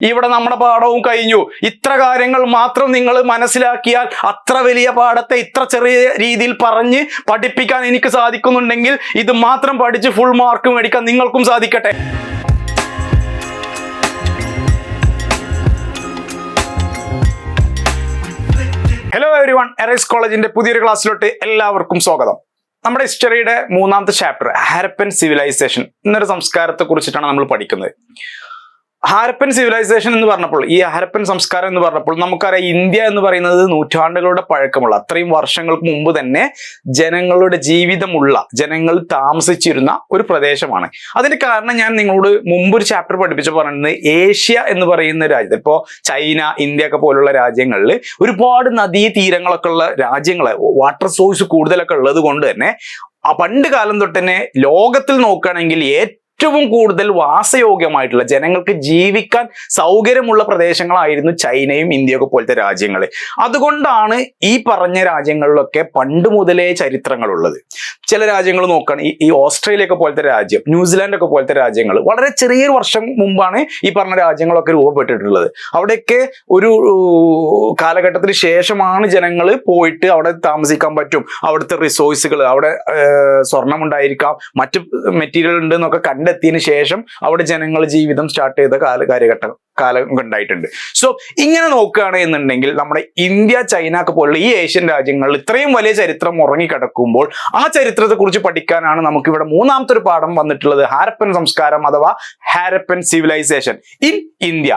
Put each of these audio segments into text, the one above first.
ഇവിടെ നമ്മുടെ പാഠവും കഴിഞ്ഞു. ഇത്ര കാര്യങ്ങൾ മാത്രം നിങ്ങൾ മനസ്സിലാക്കിയാൽ അത്ര വലിയ പാഠത്തെ ഇത്ര ചെറിയ രീതിയിൽ പറഞ്ഞ് പഠിപ്പിക്കാൻ എനിക്ക് സാധിക്കുന്നുണ്ടെങ്കിൽ ഇത് മാത്രം പഠിച്ച് ഫുൾ മാർക്ക് മേടിക്കാൻ നിങ്ങൾക്കും സാധിക്കട്ടെ. ഹലോ എവരിവൺ, എറൈസ് കോളേജിന്റെ പുതിയൊരു ക്ലാസ്സിലോട്ട് എല്ലാവർക്കും സ്വാഗതം. നമ്മുടെ ഹിസ്റ്ററിയുടെ മൂന്നാമത്തെ ചാപ്റ്റർ ഹാരപ്പൻ സിവിലൈസേഷൻ എന്നൊരു സംസ്കാരത്തെ കുറിച്ചിട്ടാണ് നമ്മൾ പഠിക്കുന്നത്. ഹാരപ്പൻ സിവിലൈസേഷൻ എന്ന് പറഞ്ഞപ്പോൾ, ഈ ഹാരപ്പൻ സംസ്കാരം എന്ന് പറഞ്ഞപ്പോൾ നമുക്കറിയാം, ഇന്ത്യ എന്ന് പറയുന്നത് നൂറ്റാണ്ടുകളുടെ പഴക്കമുള്ള, അത്രയും വർഷങ്ങൾക്ക് മുമ്പ് തന്നെ ജനങ്ങളുടെ ജീവിതമുള്ള, ജനങ്ങൾ താമസിച്ചിരുന്ന ഒരു പ്രദേശമാണ്. അതിന്റെ കാരണം ഞാൻ നിങ്ങളോട് മുമ്പൊരു ചാപ്റ്റർ പഠിപ്പിച്ചു പറയുന്നത്, ഏഷ്യ എന്ന് പറയുന്ന രാജ്യത്ത്, ഇപ്പോൾ ചൈന, ഇന്ത്യ ഒക്കെ പോലുള്ള രാജ്യങ്ങളിൽ ഒരുപാട് നദീ തീരങ്ങളൊക്കെ ഉള്ള രാജ്യങ്ങൾ, വാട്ടർ സോഴ്സ് കൂടുതലൊക്കെ ഉള്ളത് കൊണ്ട് തന്നെ പണ്ട് കാലം തൊട്ട് തന്നെ ലോകത്തിൽ നോക്കുകയാണെങ്കിൽ ഏറ്റവും കൂടുതൽ വാസയോഗ്യമായിട്ടുള്ള, ജനങ്ങൾക്ക് ജീവിക്കാൻ സൗകര്യമുള്ള പ്രദേശങ്ങളായിരുന്നു ചൈനയും ഇന്ത്യയൊക്കെ പോലത്തെ രാജ്യങ്ങൾ. അതുകൊണ്ടാണ് ഈ പറഞ്ഞ രാജ്യങ്ങളിലൊക്കെ പണ്ട് മുതലേ ചരിത്രങ്ങളുള്ളത്. ചില രാജ്യങ്ങൾ നോക്കുകയാണ്, ഈ ഓസ്ട്രേലിയ ഒക്കെ പോലത്തെ രാജ്യം, ന്യൂസിലാൻഡ് ഒക്കെ പോലത്തെ രാജ്യങ്ങൾ വളരെ ചെറിയൊരു വർഷം മുമ്പാണ് ഈ പറഞ്ഞ രാജ്യങ്ങളൊക്കെ രൂപപ്പെട്ടിട്ടുള്ളത്. അവിടെയൊക്കെ ഒരു കാലഘട്ടത്തിന് ശേഷമാണ് ജനങ്ങൾ പോയിട്ട് അവിടെ താമസിക്കാൻ പറ്റും. അവിടുത്തെ റിസോഴ്സുകൾ, അവിടെ സ്വർണം ഉണ്ടായിരിക്കാം, മറ്റു മെറ്റീരിയൽ ഉണ്ട് എന്നൊക്കെ കണ്ടെത്തിയതിന് ശേഷം അവിടെ ജനങ്ങൾ ജീവിതം സ്റ്റാർട്ട് ചെയ്ത കാലം ഉണ്ടായിട്ടുണ്ട്. സോ ഇങ്ങനെ നോക്കുകയാണ് എന്നുണ്ടെങ്കിൽ നമ്മുടെ ഇന്ത്യ, ചൈന ഒക്കെ പോലുള്ള ഈ ഏഷ്യൻ രാജ്യങ്ങളിൽ ഇത്രയും വലിയ ചരിത്രം ഉറങ്ങിക്കിടക്കുമ്പോൾ ആ ചരിത്രത്തെ കുറിച്ച് പഠിക്കാനാണ് നമുക്ക് ഇവിടെ മൂന്നാമത്തെ ഒരു പാഠം വന്നിട്ടുള്ളത്, ഹാരപ്പൻ സംസ്കാരം അഥവാ ഹാരപ്പൻ സിവിലൈസേഷൻ ഇൻ ഇന്ത്യ.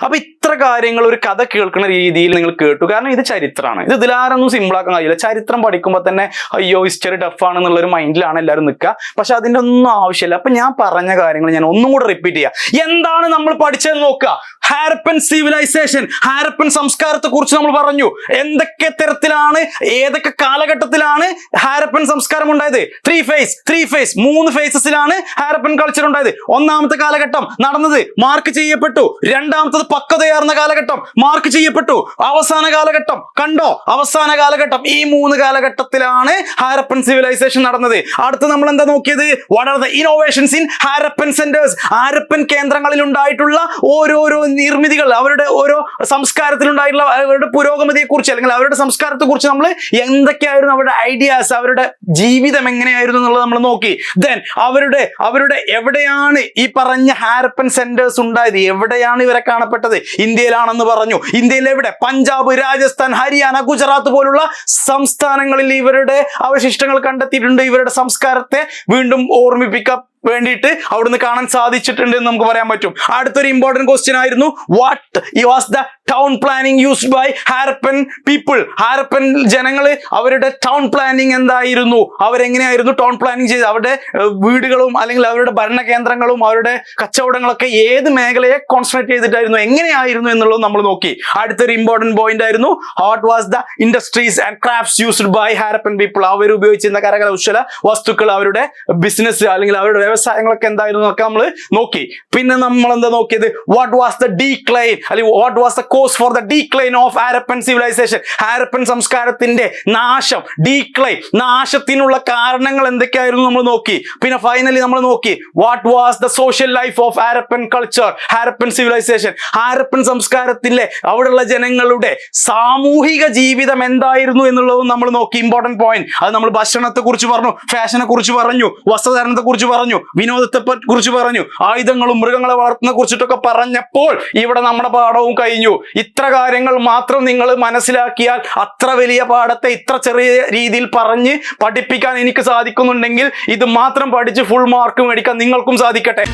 അപ്പൊ ഇത്ര കാര്യങ്ങൾ ഒരു കഥ കേൾക്കുന്ന രീതിയിൽ നിങ്ങൾ കേട്ടു. കാരണം ഇത് ചരിത്രമാണ്, ഇത് ഇതിലാരൊന്നും സിമ്പിളാക്കാൻ കഴിയില്ല. ചരിത്രം പഠിക്കുമ്പോൾ തന്നെ അയ്യോ ഹിസ്റ്ററി ടഫ് ആണെന്നുള്ളൊരു മൈൻഡിലാണ് എല്ലാവരും നിൽക്കുക. പക്ഷെ അതിൻ്റെ ഒന്നും ആവശ്യമില്ല. അപ്പൊ ഞാൻ പറഞ്ഞ കാര്യങ്ങൾ ഞാൻ ഒന്നും കൂടെ റിപ്പീറ്റ് ചെയ്യാം. എന്താണ് നമ്മൾ പഠിച്ചതെന്ന് നോക്കുക. ഹാരപ്പൻ സിവിലൈസേഷൻ, ഹാരപ്പൻ സംസ്കാരത്തെ കുറിച്ച് നമ്മൾ പറഞ്ഞു. എന്തൊക്കെ തരത്തിലാണ്, ഏതൊക്കെ കാലഘട്ടത്തിലാണ് ഹാരപ്പൻ സംസ്കാരം ഉണ്ടായത്? ത്രീ ഫേസ്, 3 ഫേസസിലാണ് ഹാരപ്പൻ കൾച്ചർ ഉണ്ടായത്. ഒന്നാമത്തെ കാലഘട്ടം നടന്നത് മാർക്ക് ചെയ്യപ്പെട്ടു, രണ്ടാമത്തത് പക്വതയാർന്ന കാലഘട്ടം മാർക്ക് ചെയ്യപ്പെട്ടു, അവസാന കാലഘട്ടം കണ്ടോ, അവസാന കാലഘട്ടം. ഈ 3 കാലഘട്ടത്തിലാണ് ഹാരപ്പൻ സിവിലൈസേഷൻ നടന്നത്. അടുത്ത് നമ്മൾ എന്താ നോക്കിയത്? What are the innovations in Harappan centres? Harappan കേന്ദ്രങ്ങളിൽ ഉണ്ടായിട്ടുള്ള ഓരോരോ നിർമ്മിതികൾ, അവരുടെ ഓരോ സംസ്കാരത്തിലുണ്ടായിട്ടുള്ള അവരുടെ പുരോഗതിയെ കുറിച്ച്, അല്ലെങ്കിൽ അവരുടെ സംസ്കാരത്തെ കുറിച്ച് നമ്മൾ എന്തൊക്കെയായിരുന്നു അവരുടെ ഐഡിയാസ്, അവരുടെ ജീവിതം എങ്ങനെയായിരുന്നു എന്നുള്ളത് നമ്മൾ നോക്കി. ദെൻ അവരുടെ എവിടെയാണ് ഈ പറഞ്ഞ ഹാരപ്പൻ സെന്റേഴ്സ് ഉണ്ടായത്, എവിടെയാണ് ഇവരെ കാണപ്പെട്ടത്? ഇന്ത്യയിലാണെന്ന് പറഞ്ഞു. ഇന്ത്യയിൽ എവിടെ? പഞ്ചാബ്, രാജസ്ഥാൻ, ഹരിയാന, ഗുജറാത്ത് പോലുള്ള സംസ്ഥാനങ്ങളിൽ ഇവരുടെ അവശിഷ്ടങ്ങൾ കണ്ടെത്തിയിട്ടുണ്ട്. ഇവരുടെ സംസ്കാരത്തെ വീണ്ടും ഓർമ്മിപ്പിക്കാൻ വേണ്ടിയിട്ട് അവിടുന്ന് കാണാൻ സാധിച്ചിട്ടുണ്ട് എന്ന് നമുക്ക് പറയാൻ പറ്റും. അടുത്തൊരു ഇമ്പോർട്ടന്റ് ക്വസ്റ്റ്യൻ ആയിരുന്നു, what was the town planning used by Harappan people? Harappan ജനങ്ങൾ അവരുടെ ടൗൺ പ്ലാനിങ് എന്തായിരുന്നു? അവരെങ്ങനെയായിരുന്നു ടൗൺ പ്ലാനിങ് ചെയ്ത്? അവരുടെ വീടുകളും അല്ലെങ്കിൽ അവരുടെ ഭരണകേന്ദ്രങ്ങളും അവരുടെ കച്ചവടങ്ങളൊക്കെ ഏത് മേഖലയെ കോൺസെൻട്രേറ്റ് ചെയ്തിട്ടായിരുന്നു, എങ്ങനെയായിരുന്നു എന്നുള്ളത് നമ്മൾ നോക്കി. അടുത്തൊരു ഇമ്പോർട്ടന്റ് പോയിന്റ് ആയിരുന്നു, what was the industries and crafts used by Harappan people? അവർ ഉപയോഗിച്ചിരുന്ന കരകൗശല വസ്തുക്കൾ, അവരുടെ ബിസിനസ് അല്ലെങ്കിൽ അവരുടെ വ്യവസായങ്ങളൊക്കെ എന്തായിരുന്നു എന്നൊക്കെ നമ്മൾ നോക്കി. പിന്നെ നമ്മൾ എന്താ നോക്കിയത്? വാട്ട് വാസ് ദ ഡീക്ലൈൻ, അല്ലെങ്കിൽ what was the cause for the decline of Harappan civilisation? Harappan സംസ്കാരത്തിന്റെ നാശം, ഡീക്ലൈൻ, നാശത്തിനുള്ള കാരണങ്ങൾ എന്തൊക്കെയായിരുന്നു നമ്മൾ നോക്കി. പിന്നെ ഫൈനലി നമ്മൾ നോക്കി, what was the social life of Harappan culture, Harappan civilisation? Harappan സംസ്കാരത്തിലെ അവിടെയുള്ള ജനങ്ങളുടെ സാമൂഹിക ജീവിതം എന്തായിരുന്നു എന്നുള്ളതും നമ്മൾ നോക്കി. Important point. അത് നമ്മൾ ഭക്ഷണത്തെ കുറിച്ച് പറഞ്ഞു, ഫാഷനെ കുറിച്ച് പറഞ്ഞു, വസ്ത്രധാരണത്തെ കുറിച്ച് പറഞ്ഞു, വിനോദത്തെ കുറിച്ച് പറഞ്ഞു, ആയുധങ്ങളും മൃഗങ്ങളെ വളർത്തുന്ന കുറിച്ചിട്ടൊക്കെ പറഞ്ഞപ്പോൾ ഇവിടെ നമ്മുടെ പാഠവും കഴിഞ്ഞു. ഇത്ര കാര്യങ്ങൾ മാത്രം നിങ്ങൾ മനസ്സിലാക്കിയാൽ അത്ര വലിയ പാഠത്തെ ഇത്ര ചെറിയ രീതിയിൽ പറഞ്ഞ് പഠിപ്പിക്കാൻ എനിക്ക് സാധിക്കുന്നുണ്ടെങ്കിൽ ഇത് മാത്രം പഠിച്ച് ഫുൾ മാർക്ക് മേടിക്കാൻ നിങ്ങൾക്കും സാധിക്കട്ടെ.